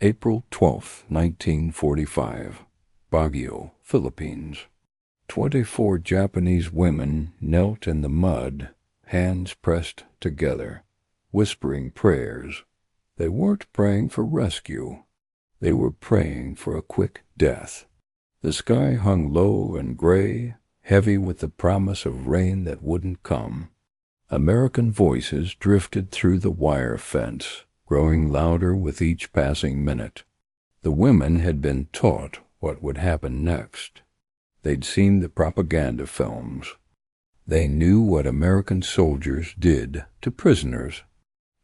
April 12, 1945, Baguio, Philippines. 24 Japanese women knelt in the mud, hands pressed together, whispering prayers. They weren't praying for rescue. They were praying for a quick death. The sky hung low and gray, heavy with the promise of rain that wouldn't come. American voices drifted through the wire fence, growing louder with each passing minute. The women had been taught what would happen next. They'd seen the propaganda films. They knew what American soldiers did to prisoners.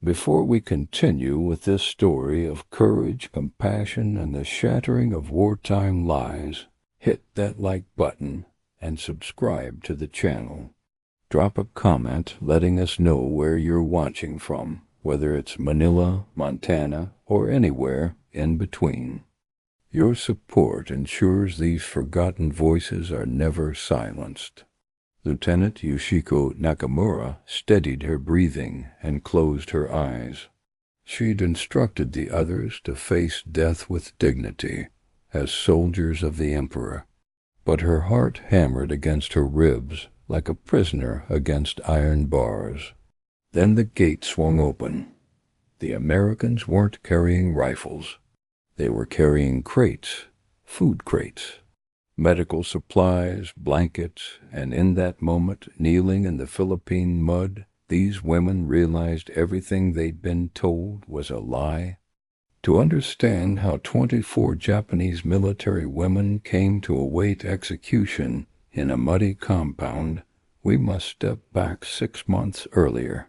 Before we continue with this story of courage, compassion, and the shattering of wartime lies, hit that like button and subscribe to the channel. Drop a comment letting us know where you're watching from, whether it's Manila, Montana, or anywhere in between. Your support ensures these forgotten voices are never silenced. Lieutenant Yoshiko Nakamura steadied her breathing and closed her eyes. She'd instructed the others to face death with dignity, as soldiers of the Emperor. But her heart hammered against her ribs like a prisoner against iron bars. Then the gate swung open. The Americans weren't carrying rifles. They were carrying crates, food crates, medical supplies, blankets, and in that moment, kneeling in the Philippine mud, these women realized everything they'd been told was a lie. To understand how 24 Japanese military women came to await execution in a muddy compound, we must step back 6 months earlier.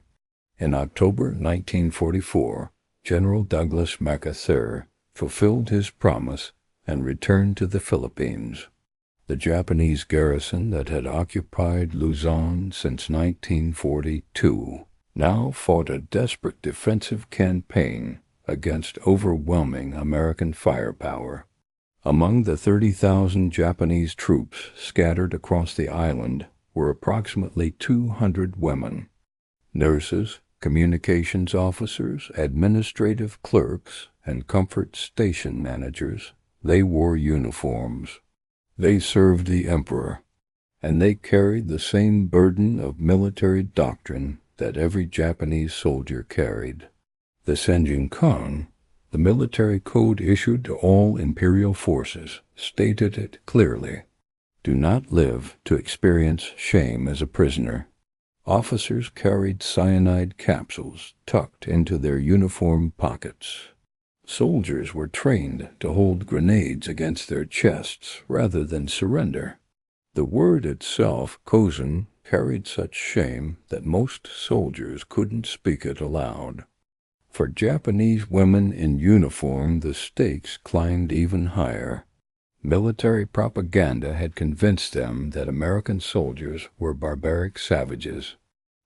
In October 1944, General Douglas MacArthur fulfilled his promise and returned to the Philippines. The Japanese garrison that had occupied Luzon since 1942 now fought a desperate defensive campaign against overwhelming American firepower. Among the 30,000 Japanese troops scattered across the island were approximately 200 women. Nurses, communications officers, administrative clerks, and comfort station managers. They wore uniforms. They served the Emperor, and they carried the same burden of military doctrine that every Japanese soldier carried. The Senjinkan, the military code issued to all imperial forces, stated it clearly. Do not live to experience shame as a prisoner. Officers carried cyanide capsules tucked into their uniform pockets. Soldiers were trained to hold grenades against their chests rather than surrender. The word itself, kozen, carried such shame that most soldiers couldn't speak it aloud. For Japanese women in uniform, the stakes climbed even higher. Military propaganda had convinced them that American soldiers were barbaric savages,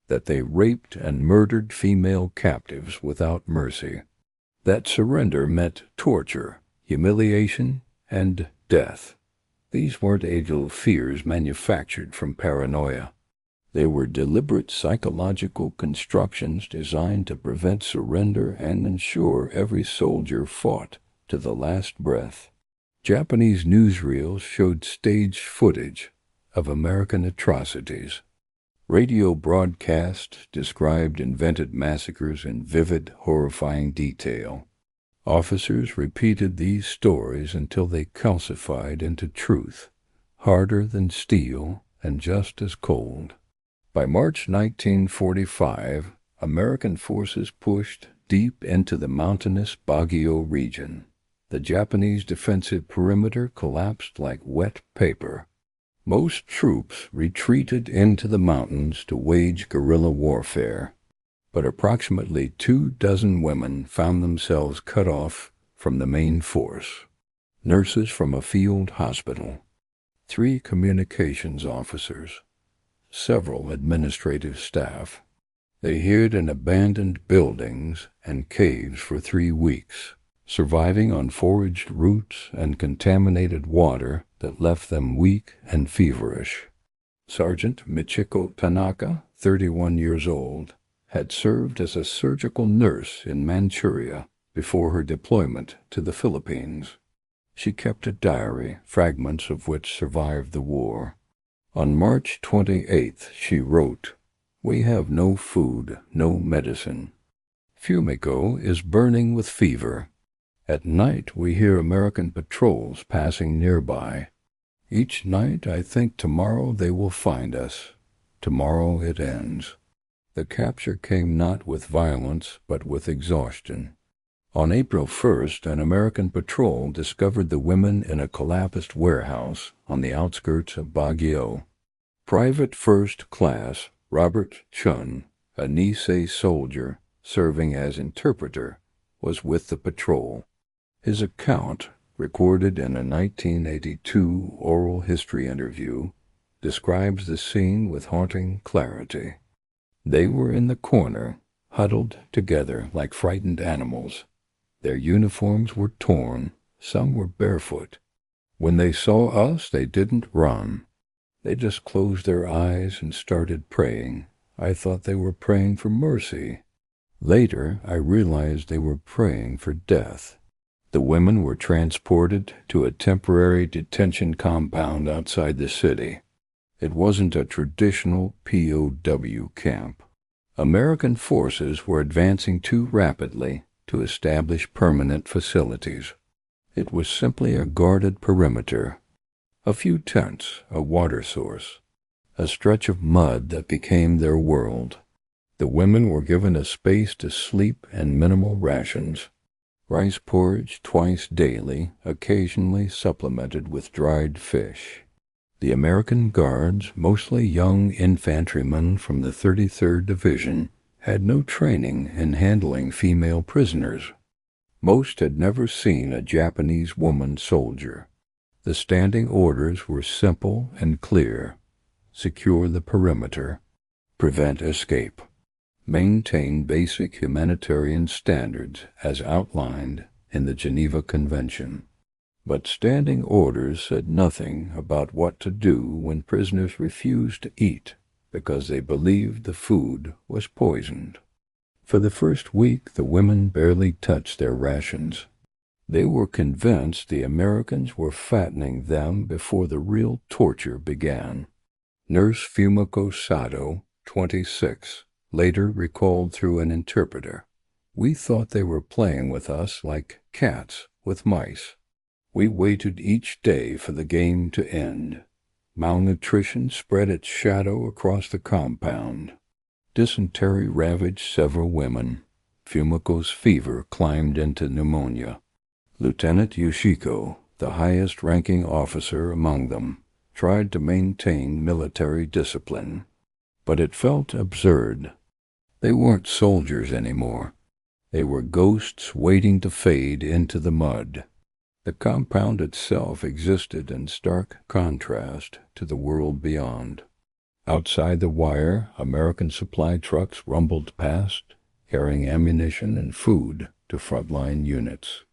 that they raped and murdered female captives without mercy, that surrender meant torture, humiliation, and death. These weren't age-old fears manufactured from paranoia. They were deliberate psychological constructions designed to prevent surrender and ensure every soldier fought to the last breath. Japanese newsreels showed staged footage of American atrocities. Radio broadcasts described invented massacres in vivid, horrifying detail. Officers repeated these stories until they calcified into truth, harder than steel and just as cold. By March 1945, American forces pushed deep into the mountainous Baguio region. The Japanese defensive perimeter collapsed like wet paper. Most troops retreated into the mountains to wage guerrilla warfare, but approximately 24 women found themselves cut off from the main force. Nurses from a field hospital, 3 communications officers, several administrative staff. They hid in abandoned buildings and caves for 3 weeks, surviving on foraged roots and contaminated water that left them weak and feverish. Sergeant Michiko Tanaka, 31 years old, had served as a surgical nurse in Manchuria before her deployment to the Philippines. She kept a diary, fragments of which survived the war. On March 28th, she wrote, "We have no food, no medicine. Fumico is burning with fever. At night we hear American patrols passing nearby. Each night I think tomorrow they will find us. Tomorrow it ends." The capture came not with violence, but with exhaustion. On April 1st, an American patrol discovered the women in a collapsed warehouse on the outskirts of Baguio. Private First Class Robert Chun, a Nisei soldier serving as interpreter, was with the patrol. His account, recorded in a 1982 oral history interview, describes the scene with haunting clarity. They were in the corner, huddled together like frightened animals. Their uniforms were torn, some were barefoot. When they saw us, they didn't run. They just closed their eyes and started praying. I thought they were praying for mercy. Later, I realized they were praying for death. The women were transported to a temporary detention compound outside the city. It wasn't a traditional POW camp. American forces were advancing too rapidly to establish permanent facilities. It was simply a guarded perimeter. A few tents, a water source, a stretch of mud that became their world. The women were given a space to sleep and minimal rations. Rice porridge twice daily, occasionally supplemented with dried fish. The American Guards, mostly young infantrymen from the 33rd Division, had no training in handling female prisoners. Most had never seen a Japanese woman soldier. The standing orders were simple and clear. Secure the perimeter. Prevent escape. Maintain basic humanitarian standards as outlined in the Geneva Convention. But standing orders said nothing about what to do when prisoners refused to eat because they believed the food was poisoned. For the first week, the women barely touched their rations. They were convinced the Americans were fattening them before the real torture began. Nurse Fumiko Sato, 26, later recalled through an interpreter, "We thought they were playing with us like cats with mice. We waited each day for the game to end. Malnutrition spread its shadow across the compound. Dysentery ravaged several women. Fumiko's fever climbed into pneumonia. Lieutenant Yoshiko, the highest-ranking officer among them, tried to maintain military discipline, but it felt absurd. They weren't soldiers anymore. They were ghosts waiting to fade into the mud." The compound itself existed in stark contrast to the world beyond. Outside the wire, American supply trucks rumbled past, carrying ammunition and food to frontline units.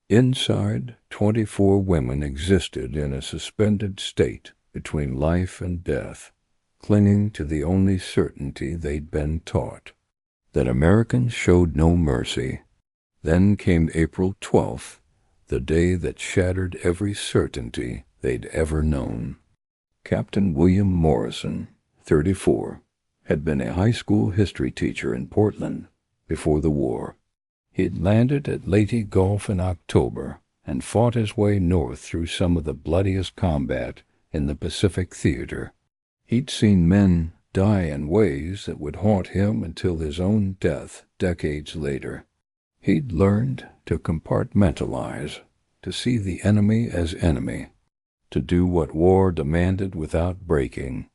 Inside, 24 women existed in a suspended state between life and death, clinging to the only certainty they'd been taught, that Americans showed no mercy. Then came April 12th, the day that shattered every certainty they'd ever known. Captain William Morrison, 34, had been a high school history teacher in Portland before the war. He'd landed at Leyte Gulf in October and fought his way north through some of the bloodiest combat in the Pacific theater. He'd seen men die in ways that would haunt him until his own death decades later. He'd learned to compartmentalize, to see the enemy as enemy, to do what war demanded without breaking.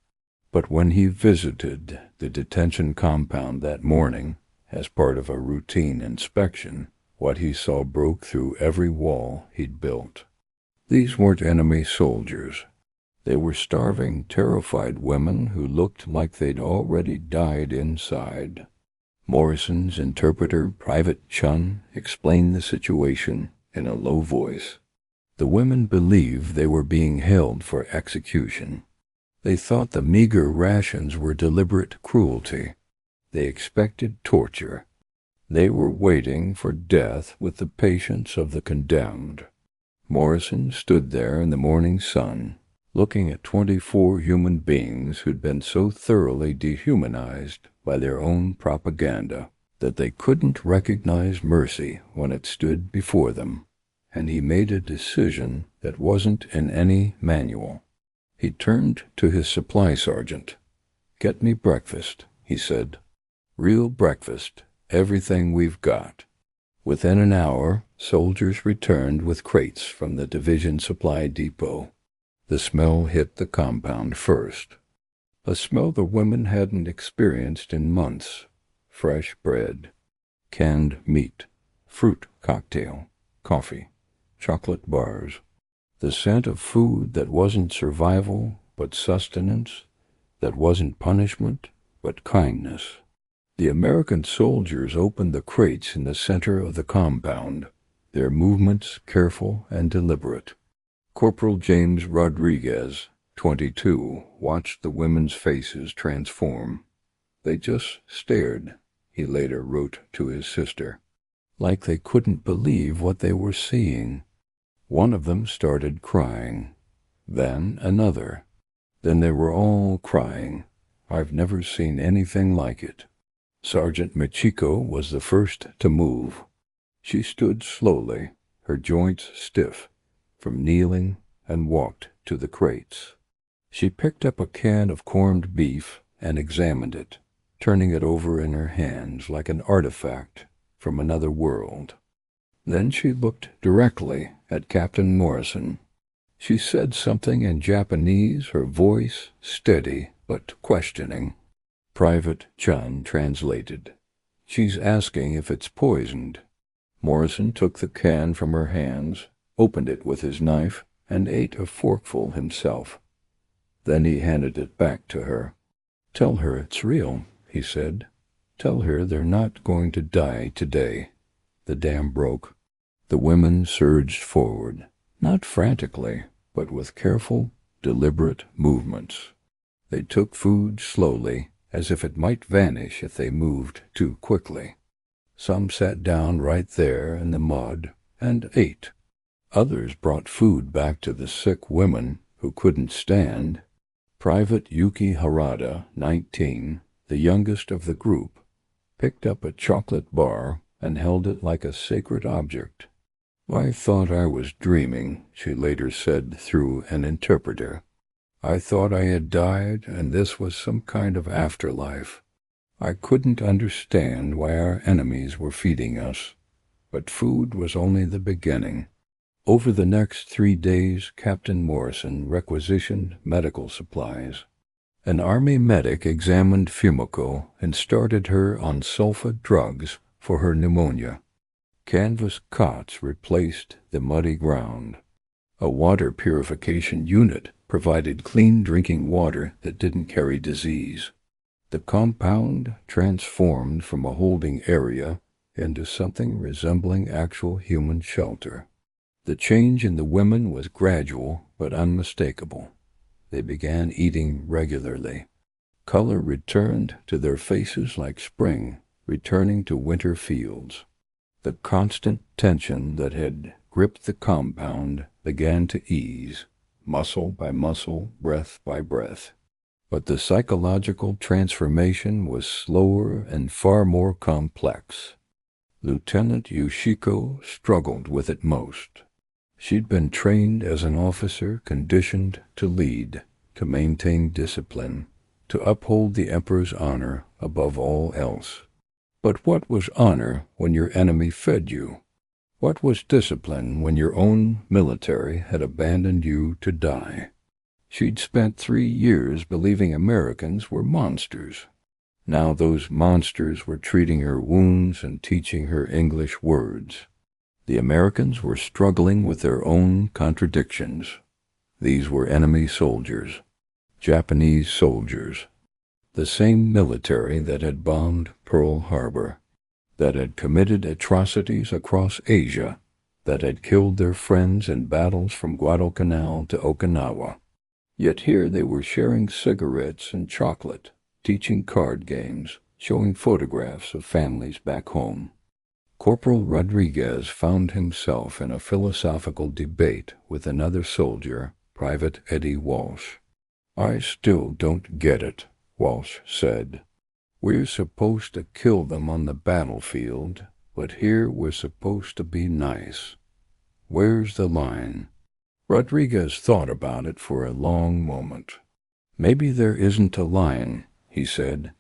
But when he visited the detention compound that morning, as part of a routine inspection, what he saw broke through every wall he'd built. These weren't enemy soldiers. They were starving, terrified women who looked like they'd already died inside. Morrison's interpreter, Private Chun, explained the situation in a low voice. The women believed they were being held for execution. They thought the meager rations were deliberate cruelty. They expected torture. They were waiting for death with the patience of the condemned. Morrison stood there in the morning sun, looking at 24 human beings who'd been so thoroughly dehumanized by their own propaganda that they couldn't recognize mercy when it stood before them, and he made a decision that wasn't in any manual. He turned to his supply sergeant. "Get me breakfast," he said. "Real breakfast, everything we've got." Within an hour, soldiers returned with crates from the division supply depot. The smell hit the compound first, a smell the women hadn't experienced in months. Fresh bread, canned meat, fruit cocktail, coffee, chocolate bars. The scent of food that wasn't survival but sustenance, that wasn't punishment but kindness. The American soldiers opened the crates in the center of the compound, their movements careful and deliberate. Corporal James Rodriguez, 22, watched the women's faces transform. They just stared, he later wrote to his sister, like they couldn't believe what they were seeing. One of them started crying, then another. Then they were all crying. I've never seen anything like it. Sergeant Michiko was the first to move. She stood slowly, her joints stiff, from kneeling, and walked to the crates. She picked up a can of corned beef and examined it, turning it over in her hands like an artifact from another world. Then she looked directly at Captain Morrison. She said something in Japanese, her voice steady but questioning. Private Chun translated. "She's asking if it's poisoned." Morrison took the can from her hands, opened it with his knife, and ate a forkful himself. Then he handed it back to her. "Tell her it's real," he said. "Tell her they're not going to die today." The dam broke. The women surged forward, not frantically, but with careful, deliberate movements. They took food slowly, as if it might vanish if they moved too quickly. Some sat down right there in the mud and ate. Others brought food back to the sick women who couldn't stand. Private Yuki Harada, 19, the youngest of the group, picked up a chocolate bar and held it like a sacred object. "I thought I was dreaming," she later said through an interpreter. "I thought I had died and this was some kind of afterlife. I couldn't understand why our enemies were feeding us. But food was only the beginning." Over the next 3 days, Captain Morrison requisitioned medical supplies. An Army medic examined Fumiko and started her on sulfa drugs for her pneumonia. Canvas cots replaced the muddy ground. A water purification unit provided clean drinking water that didn't carry disease. The compound transformed from a holding area into something resembling actual human shelter. The change in the women was gradual but unmistakable. They began eating regularly. Color returned to their faces like spring, returning to winter fields. The constant tension that had gripped the compound began to ease, muscle by muscle, breath by breath. But the psychological transformation was slower and far more complex. Lieutenant Yoshiko struggled with it most. She'd been trained as an officer, conditioned to lead, to maintain discipline, to uphold the Emperor's honor above all else. But what was honor when your enemy fed you? What was discipline when your own military had abandoned you to die? She'd spent 3 years believing Americans were monsters. Now those monsters were treating her wounds and teaching her English words. The Americans were struggling with their own contradictions. These were enemy soldiers, Japanese soldiers, the same military that had bombed Pearl Harbor, that had committed atrocities across Asia, that had killed their friends in battles from Guadalcanal to Okinawa. Yet here they were sharing cigarettes and chocolate, teaching card games, showing photographs of families back home. Corporal Rodriguez found himself in a philosophical debate with another soldier, Private Eddie Walsh. "I still don't get it," Walsh said. "We're supposed to kill them on the battlefield, but here we're supposed to be nice. Where's the line?" Rodriguez thought about it for a long moment. "Maybe there isn't a line," he said.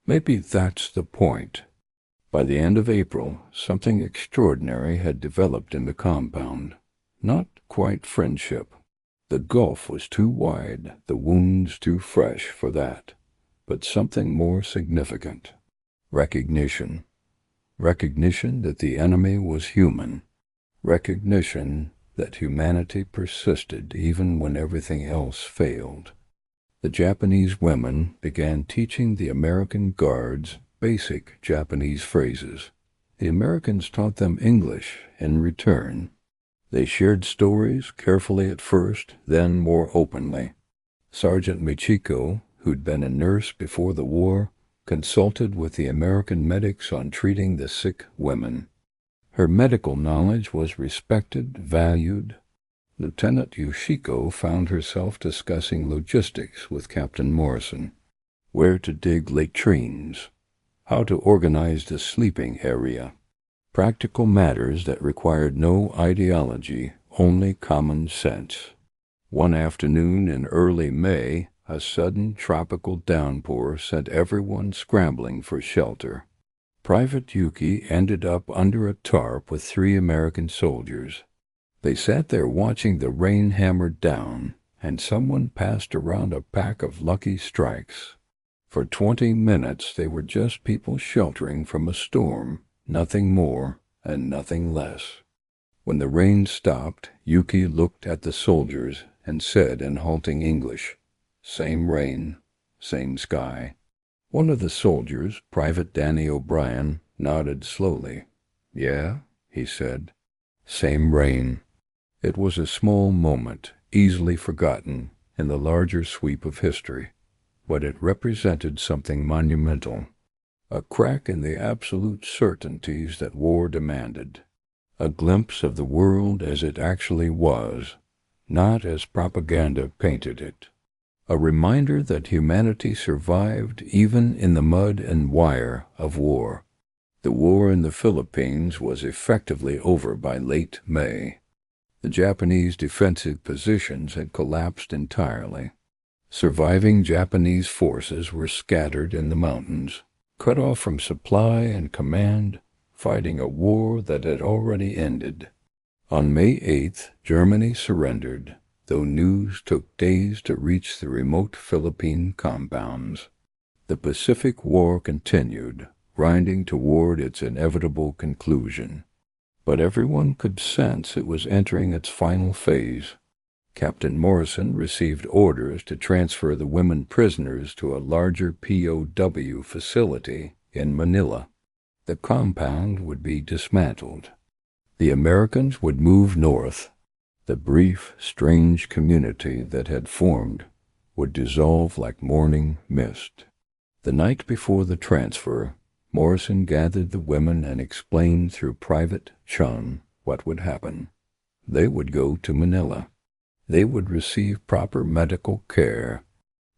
"Maybe that's the point." By the end of April, something extraordinary had developed in the compound. Not quite friendship. The gulf was too wide, the wounds too fresh for that. But something more significant. Recognition. Recognition that the enemy was human. Recognition that humanity persisted even when everything else failed. The Japanese women began teaching the American guards basic Japanese phrases. The Americans taught them English in return. They shared stories carefully at first, then more openly. Sergeant Michiko, who'd been a nurse before the war, consulted with the American medics on treating the sick women. Her medical knowledge was respected, valued. Lieutenant Yoshiko found herself discussing logistics with Captain Morrison. Where to dig latrines, how to organize the sleeping area. Practical matters that required no ideology, only common sense. One afternoon in early May, a sudden tropical downpour sent everyone scrambling for shelter. Private Yuki ended up under a tarp with 3 American soldiers. They sat there watching the rain hammer down, and someone passed around a pack of Lucky Strikes. For 20 minutes they were just people sheltering from a storm, nothing more and nothing less. When the rain stopped, Yuki looked at the soldiers and said in halting English, "Same rain, same sky." One of the soldiers, Private Danny O'Brien, nodded slowly. "Yeah," he said, "same rain." It was a small moment, easily forgotten in the larger sweep of history, but it represented something monumental. A crack in the absolute certainties that war demanded. A glimpse of the world as it actually was, not as propaganda painted it. A reminder that humanity survived even in the mud and wire of war. The war in the Philippines was effectively over by late May. The Japanese defensive positions had collapsed entirely. Surviving Japanese forces were scattered in the mountains, cut off from supply and command, fighting a war that had already ended. On May 8th, Germany surrendered, though news took days to reach the remote Philippine compounds. The Pacific War continued, grinding toward its inevitable conclusion. But everyone could sense it was entering its final phase. Captain Morrison received orders to transfer the women prisoners to a larger POW facility in Manila. The compound would be dismantled. The Americans would move north. The brief, strange community that had formed would dissolve like morning mist. The night before the transfer, Morrison gathered the women and explained through Private Chun what would happen. They would go to Manila. They would receive proper medical care.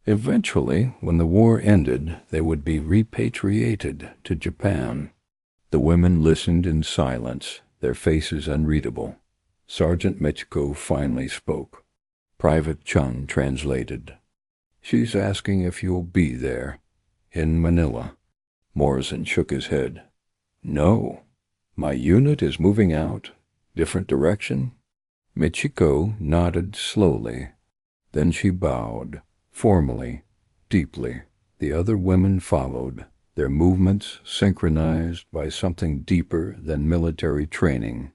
Eventually, when the war ended, they would be repatriated to Japan. The women listened in silence, their faces unreadable. Sergeant Michiko finally spoke. Private Chun translated. "She's asking if you'll be there, in Manila." Morrison shook his head. "No. My unit is moving out. Different direction?" Michiko nodded slowly. Then she bowed, formally, deeply. The other women followed, their movements synchronized by something deeper than military training.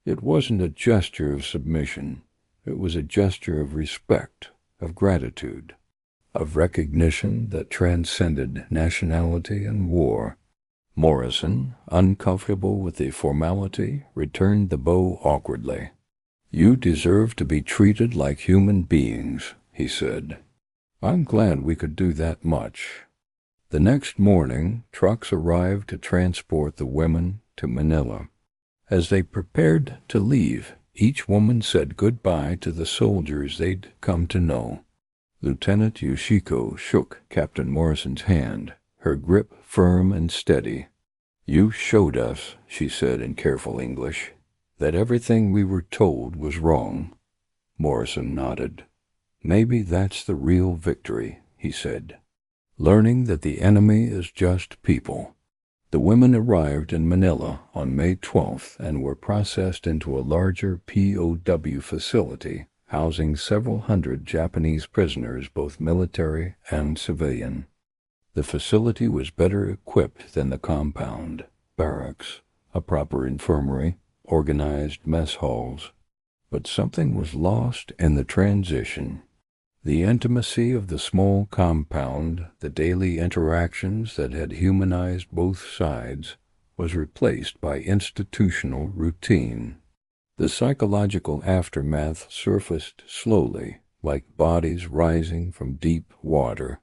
It wasn't a gesture of submission. It was a gesture of respect, of gratitude, of recognition that transcended nationality and war. Morrison, uncomfortable with the formality, returned the bow awkwardly. "You deserve to be treated like human beings," he said. "I'm glad we could do that much." The next morning, trucks arrived to transport the women, to Manila. As they prepared to leave, each woman said goodbye to the soldiers they'd come to know. Lieutenant Yoshiko shook Captain Morrison's hand, her grip firm and steady. "You showed us," she said in careful English, "that everything we were told was wrong." Morrison nodded. "Maybe that's the real victory," he said. "Learning that the enemy is just people." The women arrived in Manila on May 12th and were processed into a larger POW facility housing several hundred Japanese prisoners, both military and civilian. The facility was better equipped than the compound: barracks, a proper infirmary, organized mess halls. But something was lost in the transition. The intimacy of the small compound, the daily interactions that had humanized both sides, was replaced by institutional routine. The psychological aftermath surfaced slowly, like bodies rising from deep water.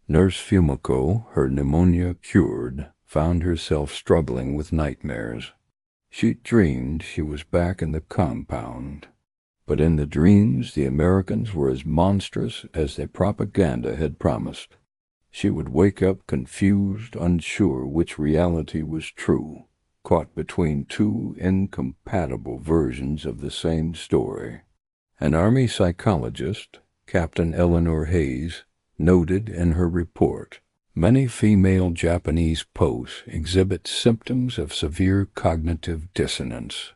Nurse Fumiko, her pneumonia cured, found herself struggling with nightmares. She dreamed she was back in the compound. But in the dreams, the Americans were as monstrous as their propaganda had promised. She would wake up confused, unsure which reality was true, caught between two incompatible versions of the same story. An Army psychologist, Captain Eleanor Hayes, noted in her report, "Many female Japanese posts exhibit symptoms of severe cognitive dissonance.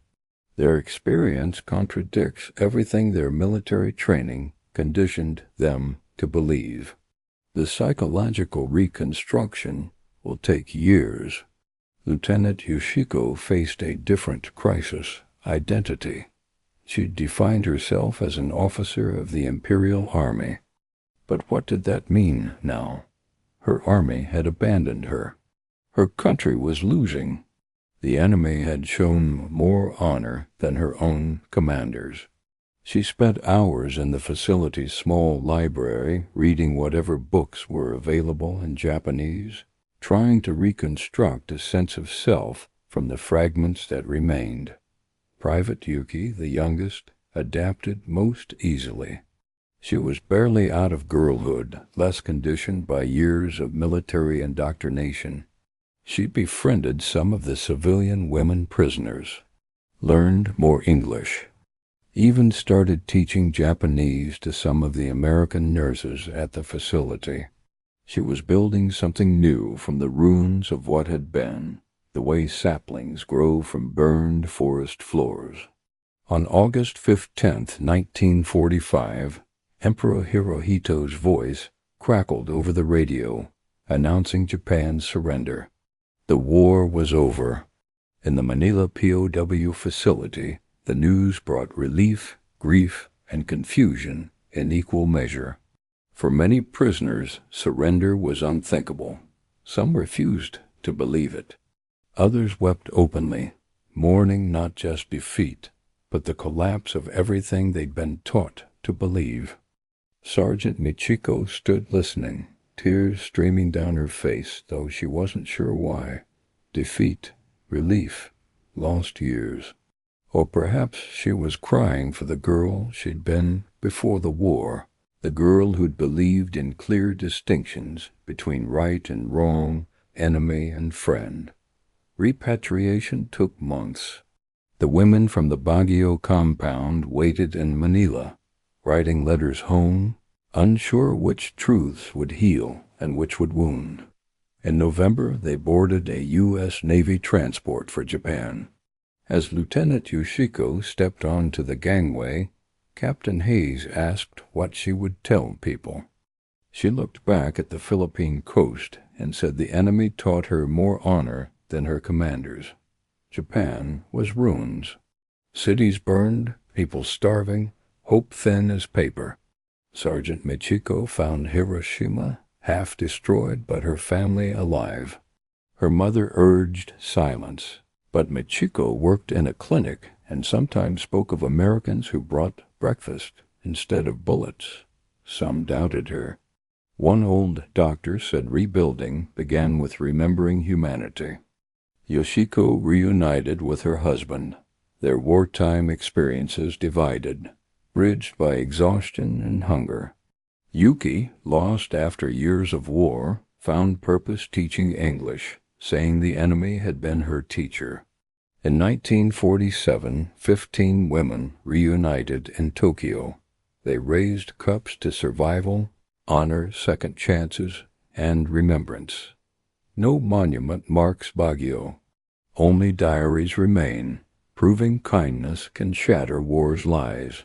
Their experience contradicts everything their military training conditioned them to believe. The psychological reconstruction will take years." Lieutenant Yoshiko faced a different crisis: identity. She defined herself as an officer of the Imperial Army. But what did that mean now? Her army had abandoned her. Her country was losing. The enemy had shown more honor than her own commanders. She spent hours in the facility's small library, reading whatever books were available in Japanese, trying to reconstruct a sense of self from the fragments that remained. Private Yuki, the youngest, adapted most easily. She was barely out of girlhood, less conditioned by years of military indoctrination. She befriended some of the civilian women prisoners, learned more English, even started teaching Japanese to some of the American nurses at the facility. She was building something new from the ruins of what had been, the way saplings grow from burned forest floors. On August 15, 1945, Emperor Hirohito's voice crackled over the radio, announcing Japan's surrender. The war was over. In the Manila POW facility, the news brought relief, grief, and confusion in equal measure. For many prisoners, surrender was unthinkable. Some refused to believe it. Others wept openly, mourning not just defeat, but the collapse of everything they'd been taught to believe. Sergeant Michiko stood listening, tears streaming down her face, though she wasn't sure why. Defeat, relief, lost years. Or perhaps she was crying for the girl she'd been before the war, the girl who'd believed in clear distinctions between right and wrong, enemy and friend. Repatriation took months. The women from the Baguio compound waited in Manila, writing letters home, unsure which truths would heal and which would wound. In November, they boarded a U.S. Navy transport for Japan. As Lieutenant Yoshiko stepped onto the gangway, Captain Hayes asked what she would tell people. She looked back at the Philippine coast and said the enemy taught her more honor than her commanders. Japan was ruins. Cities burned, people starving, hope thin as paper. Sergeant Michiko found Hiroshima half destroyed, but her family alive. Her mother urged silence, but Michiko worked in a clinic and sometimes spoke of Americans who brought breakfast instead of bullets. Some doubted her. One old doctor said rebuilding began with remembering humanity. Yoshiko reunited with her husband, their wartime experiences divided, bridged by exhaustion and hunger. Yuki, lost after years of war, found purpose teaching English, saying the enemy had been her teacher. In 1947, 15 women reunited in Tokyo. They raised cups to survival, honor, second chances, and remembrance. No monument marks Baguio. Only diaries remain, proving kindness can shatter war's lies.